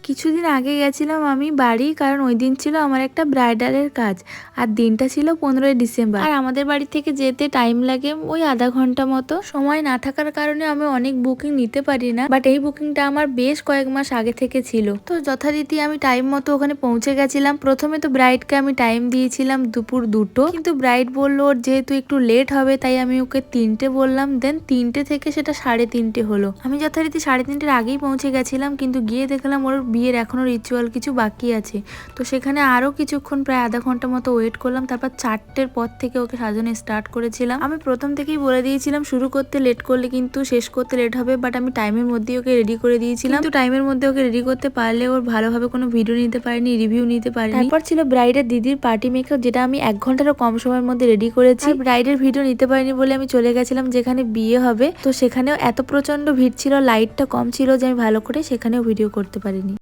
কিছুদিন আগে গেছিলাম আমি বাড়ি, কারণ ওই দিন ছিল আমার একটা ব্রাইডালের কাজ। আর দিনটা ছিল 15ই ডিসেম্বর। আর আমাদের বাড়ি থেকে যেতে টাইম লাগে ওই আধা ঘন্টা মতো। সময় না থাকার কারণে আমি অনেক বুকিং নিতে পারি না, বাট এই বুকিংটা আমার বেশ কয়েক মাস আগে থেকে ছিল। তো যথারীতি আমি টাইম মতো ওখানে পৌঁছে গেছিলাম। প্রথমে তো ব্রাইডকে আমি টাইম দিয়েছিলাম দুপুর 2টো, কিন্তু ব্রাইড বললো ওর যেহেতু একটু লেট হবে তাই আমি ওকে 3টে বললাম। দেন 3টে থেকে সেটা 3:30 হলো। আমি যথারীতি 3:30-এর আগেই পৌঁছে গেছিলাম, কিন্তু গিয়ে দেখলাম ওর বিয়ের এখনো রিচুয়াল কিছু বাকি আছে। তো সেখানে আরো কিছুক্ষণ প্রায় আধা ঘন্টা মতো ওয়েট করলাম। তারপর 4টের পর থেকে ওকে সাজানো স্টার্ট করেছিলাম। আমি প্রথম থেকেই বলে দিয়েছিলাম শুরু করতে লেট করলে কিন্তু শেষ করতে লেট হবে, বাট আমি টাইমের মধ্যে ওকে রেডি করে দিয়েছিলাম। কিন্তু টাইমের মধ্যে ওকে রেডি করতে পারলে ওর ভালোভাবে কোনো ভিডিও নিতে পারিনি, রিভিউ নিতে পারিনি। তারপর ছিল ব্রাইডের দিদির পার্টি মেকআপ, যেটা আমি 1 ঘন্টারও কম সময়ের মধ্যে রেডি করেছি। ব্রাইডের ভিডিও নিতে পারিনি বলে আমি চলে গেছিলাম যেখানে বিয়ে হবে। তো সেখানেও এত প্রচন্ড ভিড় ছিল, লাইটটা কম ছিল যে আমি ভালো করে সেখানেও ভিডিও করতে পারিনি।